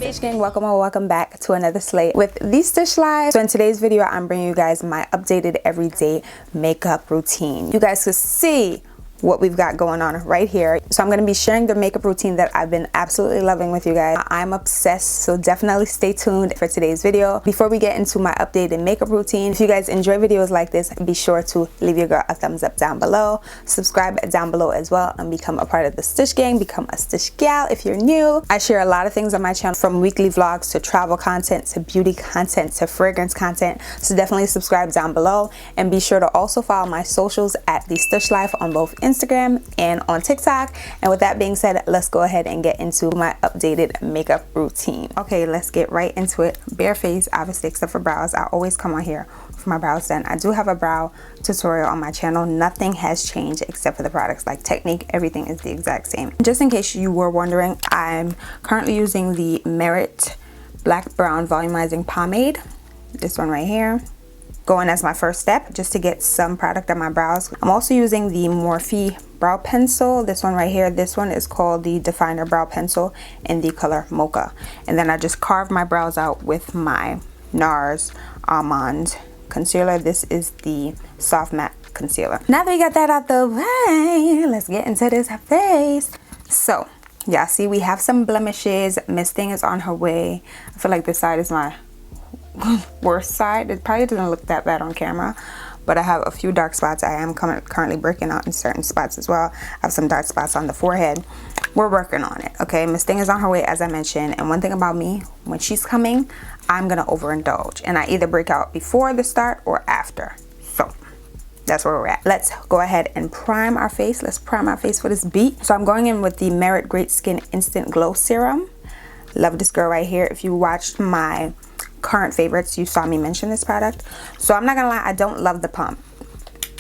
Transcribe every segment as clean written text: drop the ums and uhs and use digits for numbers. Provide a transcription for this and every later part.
Stush gang, welcome or welcome back to another slate with the Stush Live. So in today's video, I'm bringing you guys my updated everyday makeup routine. You guys could see what we've got going on right here. So I'm going to be sharing the makeup routine that I've been absolutely loving with you guys. I'm obsessed, so definitely stay tuned for today's video. Before we get into my updated makeup routine, if you guys enjoy videos like this, be sure to leave your girl a thumbs up down below, subscribe down below as well, and become a part of the Stush gang, become a Stush gal if you're new. I share a lot of things on my channel, from weekly vlogs to travel content to beauty content to fragrance content, so definitely subscribe down below, and be sure to also follow my socials at the Stush Life on both Instagram and on TikTok. And with that being said, let's go ahead and get into my updated makeup routine. Okay, let's get right into it. Bare face, obviously, except for brows. I always come on here for my brows done. I do have a brow tutorial on my channel. Nothing has changed except for the products. Like technique, everything is the exact same. Just in case you were wondering, I'm currently using the Merit Black Brown Volumizing Pomade. This one right here. Going as my first step, just to get some product on my brows. I'm also using the Morphe brow pencil, this one right here. This one is called the Definer brow pencil in the color Mocha. And then I just carved my brows out with my NARS Almond concealer. This is the soft matte concealer. Now that we got that out the way, let's get into this face. So yeah, see, we have some blemishes. Misting is on her way. I feel like this side is my worst side. It probably doesn't look that bad on camera, but I have a few dark spots. I am currently breaking out in certain spots as well. I have some dark spots on the forehead. We're working on it, okay? Miss Thing is on her way, as I mentioned, and one thing about me, when she's coming, I'm gonna overindulge, and I either break out before the start or after. So that's where we're at. Let's go ahead and prime our face. Let's prime our face for this beat. So I'm going in with the Merit Great Skin Instant Glow Serum. Love this girl right here. If you watched my current favorites, you saw me mention this product. So I'm not gonna lie, I don't love the pump,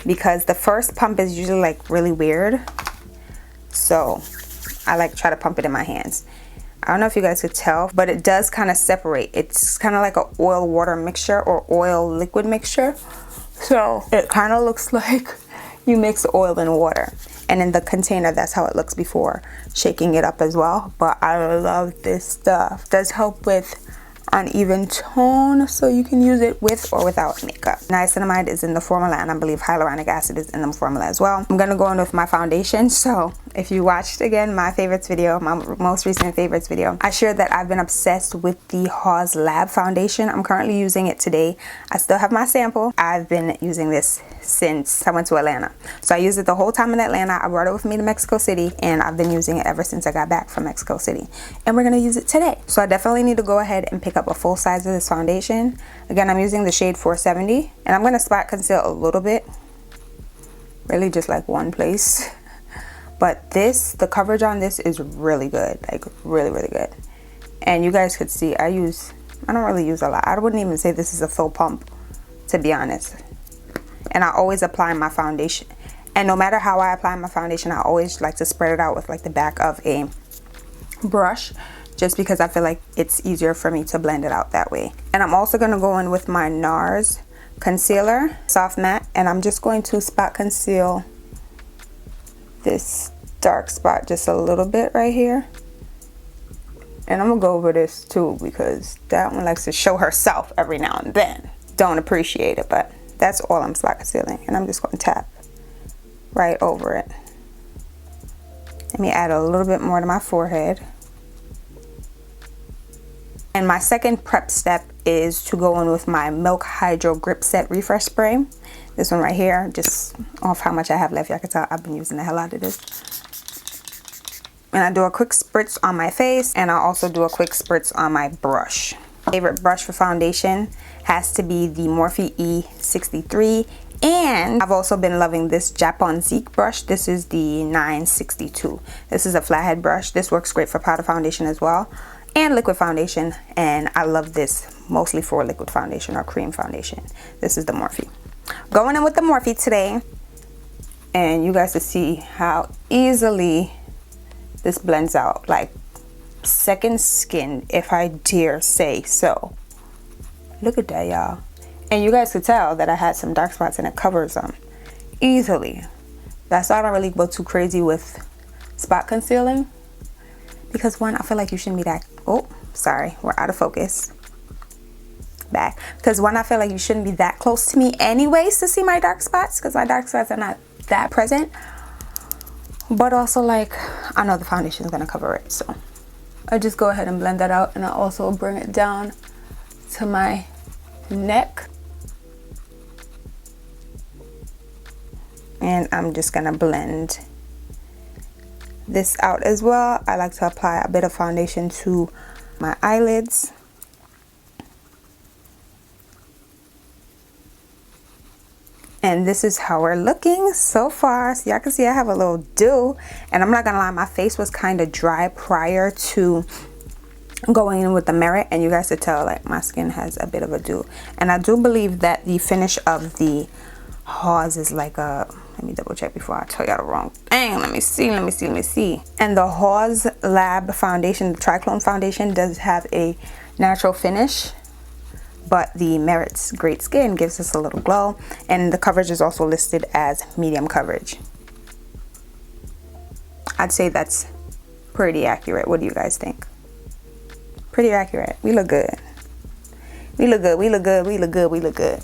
because the first pump is usually like really weird. So I like try to pump it in my hands. I don't know if you guys could tell, but it does kind of separate. It's kind of like an oil water mixture or oil liquid mixture. So it kind of looks like you mix oil and water. And in the container, that's how it looks before shaking it up as well. But I love this stuff. It does help with uneven tone, so you can use it with or without makeup. Niacinamide is in the formula, and I believe hyaluronic acid is in the formula as well. I'm gonna go in with my foundation. So if you watched again my favorites video, my most recent favorites video, I shared that I've been obsessed with the Haus Lab foundation. I'm currently using it today. I still have my sample. I've been using this since I went to Atlanta. So I used it the whole time in Atlanta. I brought it with me to Mexico City, and I've been using it ever since I got back from Mexico City. And we're gonna use it today. So I definitely need to go ahead and pick up a full size of this foundation. Again, I'm using the shade 470, and I'm gonna spot conceal a little bit, really just like one place. But the coverage on this is really good, like really good. And you guys could see I don't really use a lot. I wouldn't even say this is a full pump, to be honest. And I always apply my foundation, and no matter how I apply my foundation, I always like to spread it out with like the back of a brush, just because I feel like it's easier for me to blend it out that way. And I'm also going to go in with my NARS concealer, soft matte, and I'm just going to spot conceal this dark spot just a little bit right here. And I'm gonna go over this too, because that one likes to show herself every now and then. Don't appreciate it, but that's all I'm spot concealing. And I'm just going to tap right over it. Let me add a little bit more to my forehead. And my second prep step is to go in with my Milk Hydro Grip Set Refresh Spray. This one right here, just off how much I have left. Y'all can tell I've been using the hell out of this. And I do a quick spritz on my face, and I also do a quick spritz on my brush. Favorite brush for foundation has to be the Morphe E63. And I've also been loving this Japonzique brush. This is the 962. This is a flathead brush. This works great for powder foundation as well, and liquid foundation, and I love this mostly for liquid foundation or cream foundation. This is the Morphe. Going in with the Morphe today, and you guys will see how easily this blends out, like second skin, if I dare say so. Look at that, y'all. And you guys could tell that I had some dark spots, and it covers them easily. That's why I don't really go too crazy with spot concealing, because one, I feel like you shouldn't be that, oh, Sorry, we're out of focus. Back. Because one, I feel like you shouldn't be that close to me anyways to see my dark spots, because my dark spots are not that present. But also, like, I know the foundation is going to cover it. So I just go ahead and blend that out. And I also bring it down to my neck. And I'm just going to blend this out as well. I like to apply a bit of foundation to my eyelids. And this is how we're looking so far. So y'all can see I have a little dew. And I'm not gonna lie, my face was kind of dry prior to going in with the merit. And you guys could tell like my skin has a bit of a dew. And I do believe that the finish of the Haus is like a, let me double check before I tell y'all the wrong thing. Let me see. And the Haus Lab foundation, the Triclone foundation, does have a natural finish. But the Merit's Great Skin gives us a little glow. And the coverage is also listed as medium coverage. I'd say that's pretty accurate. What do you guys think? Pretty accurate. We look good. We look good. We look good. We look good. We look good.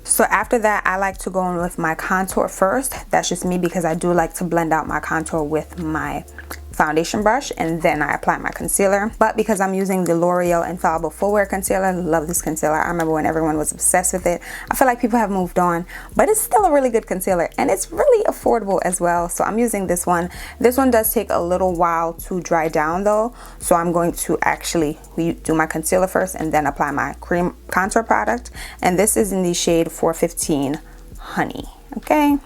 So after that, I like to go in with my contour first. That's just me because I do like to blend out my contour with my foundation brush, and then I apply my concealer. But because I'm using the L'Oreal Infallible Full Wear Concealer, love this concealer. I remember when everyone was obsessed with it. I feel like people have moved on, but it's still a really good concealer, and it's really affordable as well. So I'm using this one. This one does take a little while to dry down though, so I'm going to actually do my concealer first and then apply my cream contour product. And this is in the shade 415 Honey. Okay.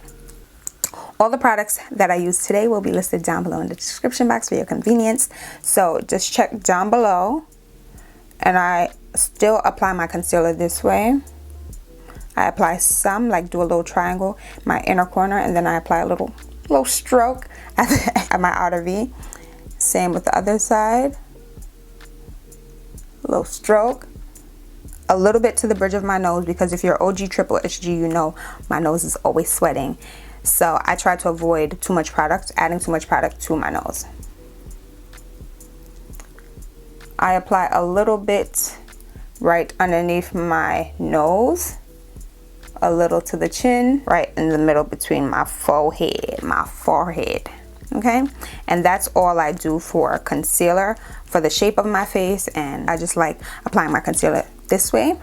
All the products that I use today will be listed down below in the description box for your convenience. So just check down below. And I still apply my concealer this way. I apply some, like do a little triangle, my inner corner, and then I apply a little stroke at my outer V. Same with the other side. A little stroke. A little bit to the bridge of my nose, because if you're OG triple HG, you know my nose is always sweating. So I try to avoid too much product, adding too much product to my nose. I apply a little bit right underneath my nose, a little to the chin, right in the middle between my forehead. Okay, and that's all I do for concealer for the shape of my face. And I just like applying my concealer this way.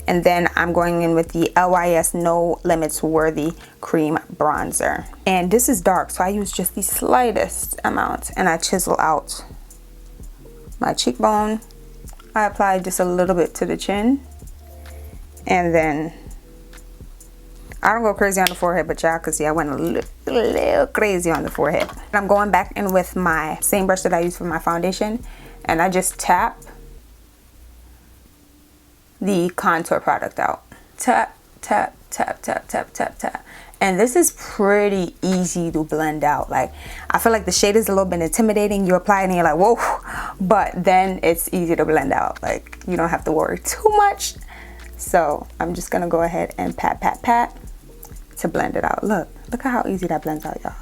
And then I'm going in with the LYS No Limits Worthy Cream Bronzer. And this is dark, so I use just the slightest amount. And I chisel out my cheekbone. I apply just a little bit to the chin. And then I don't go crazy on the forehead, but y'all can see I went a little crazy on the forehead. And I'm going back in with my same brush that I use for my foundation. And I just tap the contour product out. Tap, tap, tap, tap, tap, tap, tap. And this is pretty easy to blend out. Like, I feel like the shade is a little bit intimidating. You apply it and you're like, whoa. But then it's easy to blend out. Like, you don't have to worry too much. So I'm just gonna go ahead and pat, pat, pat to blend it out. Look at how easy that blends out, y'all.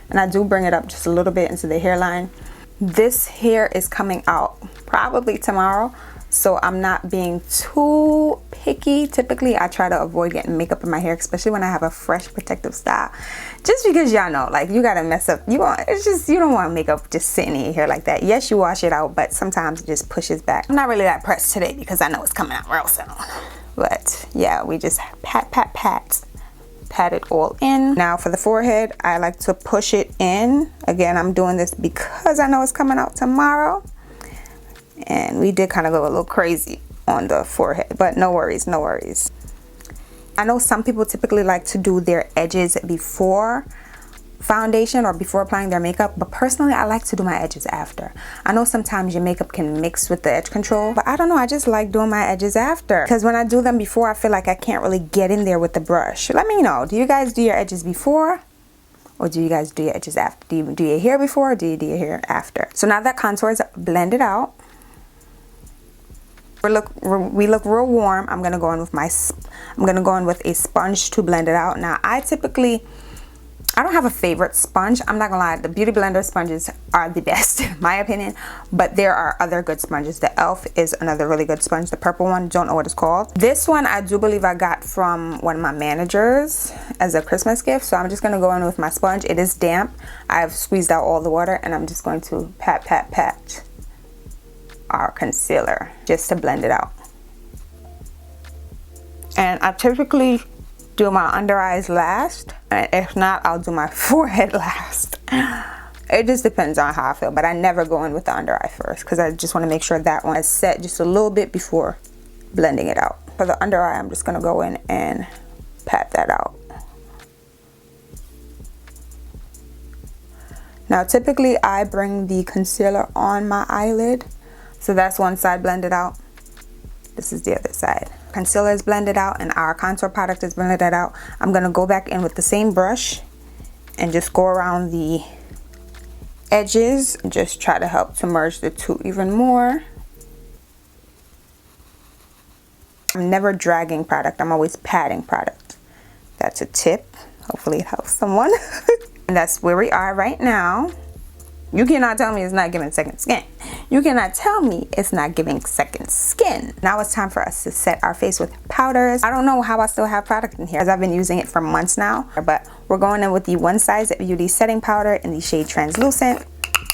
And I do bring it up just a little bit into the hairline. This hair is coming out probably tomorrow. So I'm not being too picky. Typically, I try to avoid getting makeup in my hair, especially when I have a fresh protective style. Just because y'all know, like, you gotta mess up. You don't want makeup just sitting in your hair like that. Yes, you wash it out, but sometimes it just pushes back. I'm not really that pressed today because I know it's coming out real soon. But yeah, we just pat, pat, pat. Pat it all in. Now for the forehead, I like to push it in. Again, I'm doing this because I know it's coming out tomorrow. And we did kind of go a little crazy on the forehead, but no worries, no worries. I know some people typically like to do their edges before foundation or before applying their makeup, but personally I like to do my edges after. I know sometimes your makeup can mix with the edge control, but I don't know, I just like doing my edges after, because when I do them before, I feel like I can't really get in there with the brush. Let me know, do you guys do your edges before? Or do you guys do your edges after? Do you do your hair before, or do you do your hair after? So now that contour is blended out, we look real warm. I'm gonna go in with a sponge to blend it out. Now I typically I don't have a favorite sponge. I'm not gonna lie, the Beauty Blender sponges are the best in my opinion, but there are other good sponges. The e.l.f. is another really good sponge. The purple one, don't know what it's called. This one I do believe I got from one of my managers as a Christmas gift, so I'm just gonna go in with my sponge. It is damp. I've squeezed out all the water, and I'm just going to pat our concealer just to blend it out. And I typically do my under eyes last, and if not, I'll do my forehead last. It just depends on how I feel, but I never go in with the under eye first because I just want to make sure that one is set just a little bit before blending it out. For the under eye, I'm just going to go in and pat that out. Now typically I bring the concealer on my eyelid, so that's one side blended out. This is the other side. Concealer is blended out and our contour product is blended out. I'm gonna go back in with the same brush and just go around the edges and just try to help to merge the two even more. I'm never dragging product, I'm always patting product. That's a tip. Hopefully it helps someone. And that's where we are right now. You cannot tell me it's not giving second skin. You cannot tell me it's not giving second skin. Now it's time for us to set our face with powders. I don't know how I still have product in here as I've been using it for months now, but we're going in with the One Size Beauty setting powder in the shade Translucent.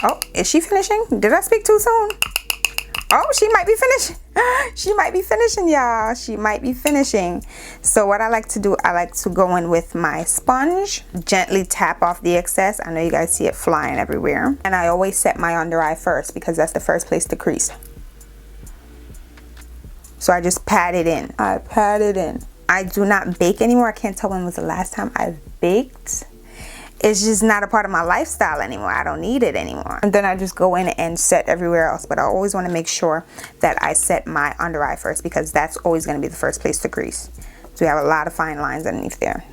Oh, is she finishing? Did I speak too soon? Oh, she might be finishing. She might be finishing, y'all. She might be finishing. So what I like to do, I like to go in with my sponge, gently tap off the excess. I know you guys see it flying everywhere. And I always set my under eye first because that's the first place to crease. So I just pat it in. I pat it in. I do not bake anymore. I can't tell when was the last time I baked. It's just not a part of my lifestyle anymore. I don't need it anymore. And then I just go in and set everywhere else. But I always want to make sure that I set my under eye first because that's always going to be the first place to crease. So we have a lot of fine lines underneath there.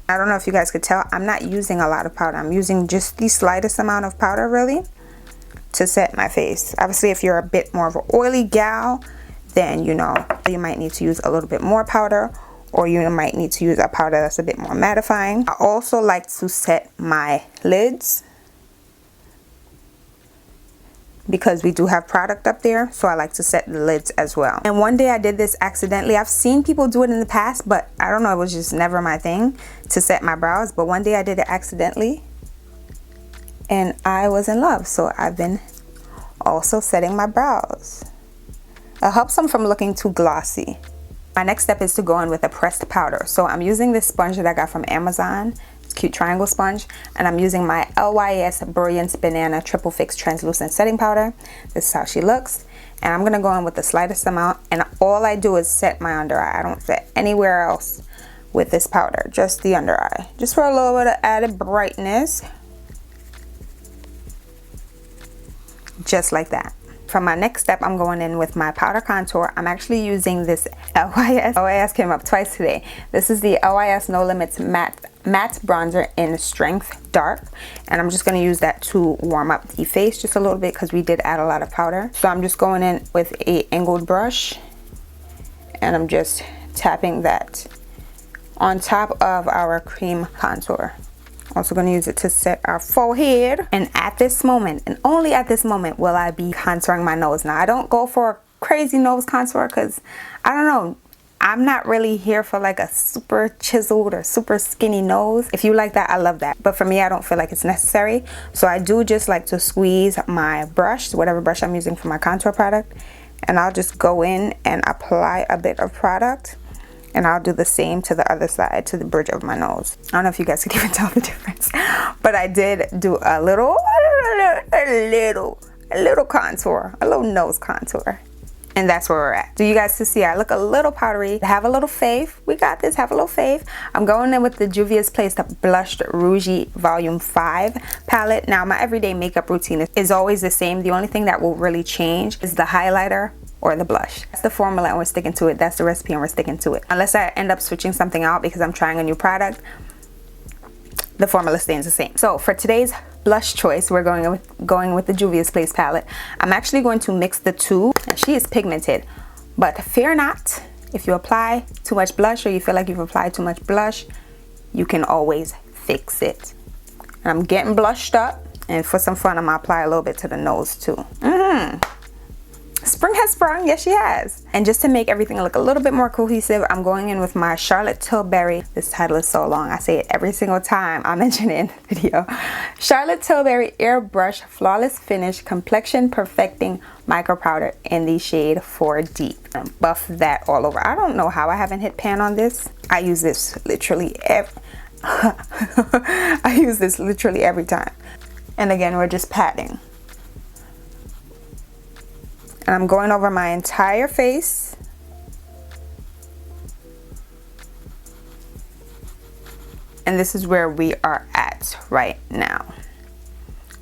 I don't know if you guys could tell, I'm not using a lot of powder. I'm using just the slightest amount of powder really to set my face. Obviously, if you're a bit more of an oily gal, then you know, you might need to use a little bit more powder, or you might need to use a powder that's a bit more mattifying. I also like to set my lids because we do have product up there, so I like to set the lids as well. And one day I did this accidentally. I've seen people do it in the past, but I don't know, it was just never my thing to set my brows. But one day I did it accidentally and I was in love, so I've been also setting my brows. It helps them from looking too glossy. My next step is to go in with a pressed powder. So I'm using this sponge that I got from Amazon. It's a cute triangle sponge. And I'm using my Lys Brilliance Banana Triple Fix Translucent Setting Powder. This is how she looks. And I'm going to go in with the slightest amount. And all I do is set my under eye. I don't set anywhere else with this powder. Just the under eye. Just for a little bit of added brightness. Just like that. For my next step, I'm going in with my powder contour. I'm actually using this LYS came up twice today. This is the LYS No Limits matte bronzer in Strength Dark, and I'm just going to use that to warm up the face just a little bit because we did add a lot of powder. So I'm just going in with a angled brush and I'm just tapping that on top of our cream contour. Also going to use it to set our forehead. And at this moment, and only at this moment, will I be contouring my nose. Now, I don't go for a crazy nose contour because, I don't know, I'm not really here for like a super chiseled or super skinny nose. If you like that, I love that. But for me, I don't feel like it's necessary. So I do just like to squeeze my brush, whatever brush I'm using for my contour product. And I'll just go in and apply a bit of product. And I'll do the same to the other side, to the bridge of my nose. I don't know if you guys could even tell the difference, but I did do a little contour, a little nose contour. And that's where we're at. So you guys can see I look a little powdery. Have a little faith. We got this. Have a little faith. I'm going in with the Juvia's Place Blushed Rouge Volume 5 palette. Now, my everyday makeup routine is always the same. The only thing that will really change is the highlighter or the blush. That's the formula and we're sticking to it. That's the recipe and we're sticking to it. Unless I end up switching something out because I'm trying a new product, the formula stays the same. So for today's blush choice, we're going with the Juvia's Place palette. I'm actually going to mix the two, and she is pigmented, but fear not. If you apply too much blush or you feel like you've applied too much blush, you can always fix it. And I'm getting blushed up, and for some fun I'm gonna apply a little bit to the nose too. Spring has sprung, yes she has. And just to make everything look a little bit more cohesive, I'm going in with my Charlotte Tilbury. This title is so long, I say it every single time I mention it in the video. Charlotte Tilbury Airbrush Flawless Finish Complexion Perfecting Micro Powder in the shade 4D. Buff that all over. I don't know how I haven't hit pan on this. I use this literally I use this literally every time. And again, we're just patting. And I'm going over my entire face. And this is where we are at right now.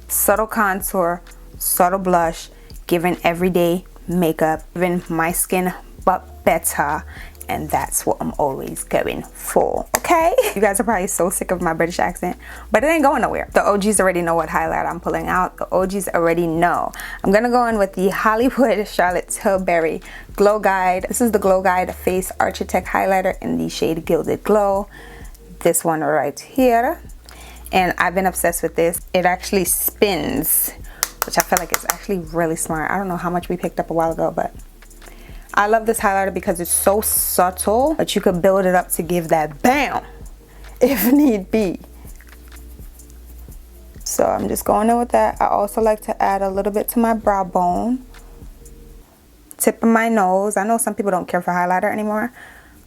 Subtle contour, subtle blush, giving everyday makeup, giving my skin but better. And that's what I'm always going for, okay? You guys are probably so sick of my British accent, but it ain't going nowhere. The OGs already know what highlight I'm pulling out. The OGs already know. I'm gonna go in with the Hollywood Charlotte Tilbury Glow Guide. This is the Glow Guide Face Architect Highlighter in the shade Gilded Glow. This one right here. And I've been obsessed with this. It actually spins, which I feel like is actually really smart. I don't know how much we picked up a while ago, but I love this highlighter because it's so subtle, but you could build it up to give that bam if need be. So I'm just going in with that. I also like to add a little bit to my brow bone, tip of my nose. I know some people don't care for highlighter anymore.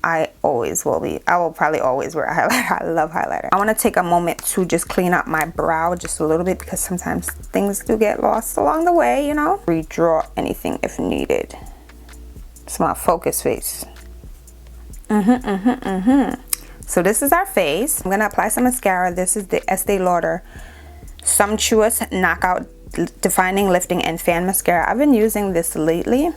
I always will be. I will probably always wear a highlighter. I love highlighter. I want to take a moment to just clean up my brow just a little bit because sometimes things do get lost along the way, you know. Redraw anything if needed. It's my focus face. So this is our face. I'm gonna apply some mascara. This is the Estee Lauder Sumptuous Knockout Defining, Lifting, and Fan Mascara. I've been using this lately.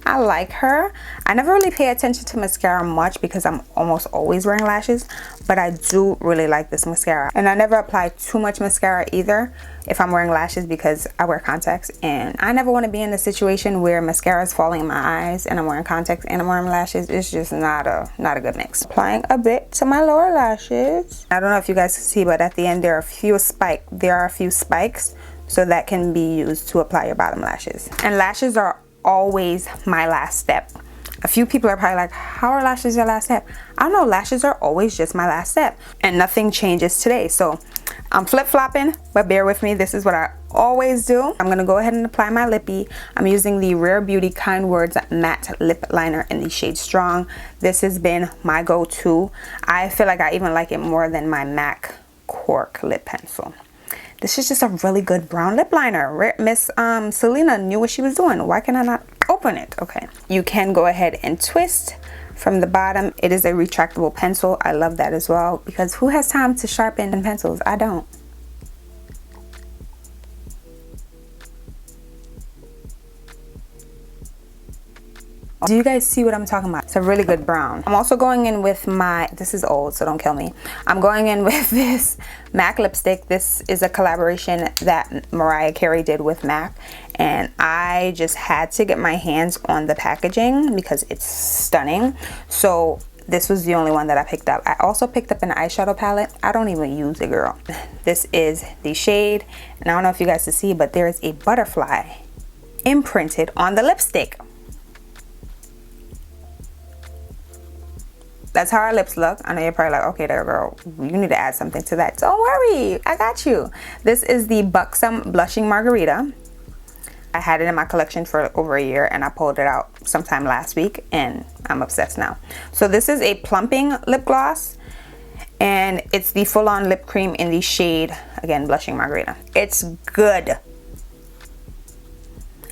I like her. I never really pay attention to mascara much because I'm almost always wearing lashes, but I do really like this mascara. And I never apply too much mascara either if I'm wearing lashes because I wear contacts, and I never want to be in the situation where mascara is falling in my eyes and I'm wearing contacts and I'm wearing lashes. It's just not a good mix. Applying a bit to my lower lashes. I don't know if you guys can see, but at the end there are a few spikes, so that can be used to apply your bottom lashes. And lashes are always my last step. A few people are probably like, how are lashes your last step? I don't know, lashes are always just my last step, and nothing changes today. So I'm flip-flopping, but bear with me. This is what I always do. I'm gonna go ahead and apply my lippy. I'm using the Rare Beauty Kind Words Matte Lip Liner in the shade Strong. This has been my go-to. I feel like I even like it more than my MAC Cork lip pencil. This is just a really good brown lip liner. Miss Selena knew what she was doing. Why can I not open it? Okay. You can go ahead and twist from the bottom. It is a retractable pencil. I love that as well because who has time to sharpen pencils? I don't. Do you guys see what I'm talking about? It's a really good brown. I'm also going in with my, this is old, so don't kill me. I'm going in with this MAC lipstick. This is a collaboration that Mariah Carey did with MAC, and I just had to get my hands on the packaging because it's stunning. So this was the only one that I picked up. I also picked up an eyeshadow palette. I don't even use it, girl. This is the shade, and I don't know if you guys can see, but there is a butterfly imprinted on the lipstick. That's how our lips look. I know you're probably like, okay there girl, you need to add something to that. Don't worry, I got you. This is the Buxom Blushing Margarita. I had it in my collection for over a year and I pulled it out sometime last week and I'm obsessed now. So this is a plumping lip gloss and it's the full-on lip cream in the shade, again, Blushing Margarita. It's good.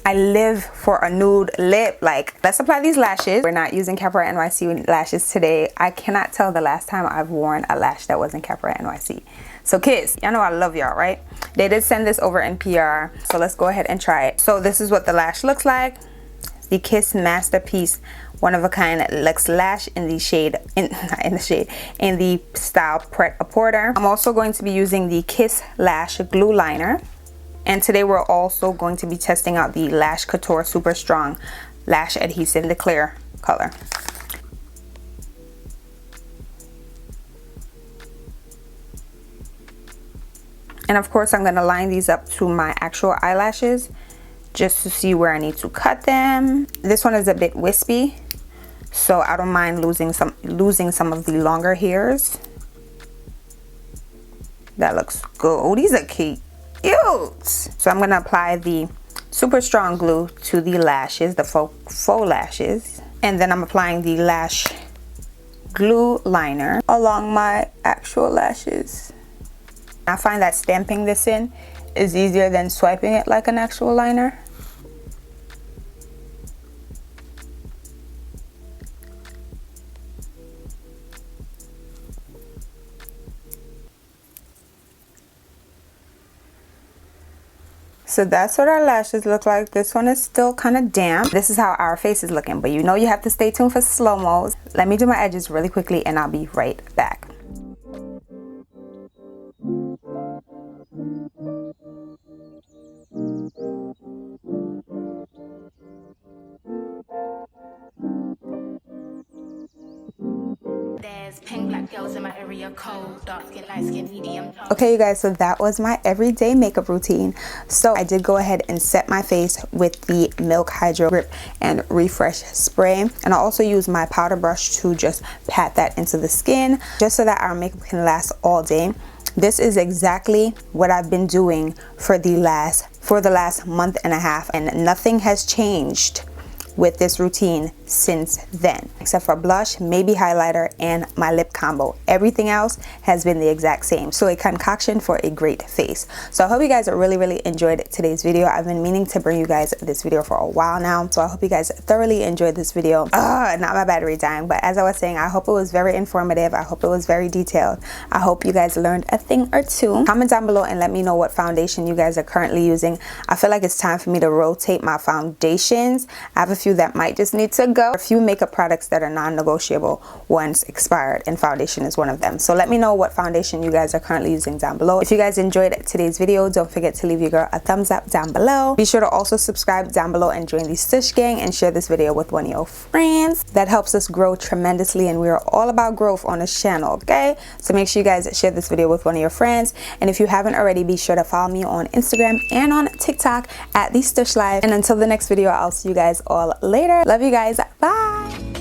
I live for a nude lip. Like, let's apply these lashes. We're not using Capra NYC lashes today. I cannot tell the last time I've worn a lash that wasn't Capra NYC. So kids, y'all know I love y'all, right? They did send this over in PR, so let's go ahead and try it. So this is what the lash looks like. The Kiss Masterpiece One of a Kind Luxe Lash in the shade, in the style Pret-a-Porter. I'm also going to be using the Kiss Lash Glue Liner. And today we're also going to be testing out the Lash Couture Super Strong Lash Adhesive in the clear color. And of course, I'm going to line these up to my actual eyelashes just to see where I need to cut them. This one is a bit wispy, so I don't mind losing some of the longer hairs. That looks good. Oh, these are cute. So I'm going to apply the super strong glue to the lashes, the faux lashes. And then I'm applying the lash glue liner along my actual lashes. I find that stamping this in is easier than swiping it like an actual liner. So that's what our lashes look like. This one is still kind of damp. This is how our face is looking, but you know you have to stay tuned for slow-mos. Let me do my edges really quickly and I'll be right back. There's pink black girls in my area, cold, dark skin, light skin, medium. Okay, you guys, so that was my everyday makeup routine. So I did go ahead and set my face with the Milk Hydro Grip and Refresh Spray. And I also use my powder brush to just pat that into the skin, just so that our makeup can last all day. This is exactly what I've been doing for the last month and a half, and nothing has changed with this routine since then, except for blush, maybe highlighter, and my lip combo. Everything else has been the exact same. So a concoction for a great face. So I hope you guys really enjoyed today's video. I've been meaning to bring you guys this video for a while now, so I hope you guys thoroughly enjoyed this video. Not my battery dying, but as I was saying, I hope it was very informative. I hope it was very detailed. I hope you guys learned a thing or two. Comment down below and let me know what foundation you guys are currently using. I feel like it's time for me to rotate my foundations. I have a few that might just need to go. A few makeup products that are non-negotiable once expired, and foundation is one of them. So let me know what foundation you guys are currently using down below. If you guys enjoyed today's video, don't forget to leave your girl a thumbs up down below. Be sure to also subscribe down below and join the Stush gang and share this video with one of your friends. That helps us grow tremendously, and we're all about growth on this channel, okay? So make sure you guys share this video with one of your friends. And if you haven't already, be sure to follow me on Instagram and on TikTok at the Stush Live. And until the next video, I'll see you guys all later. Love you guys. Bye.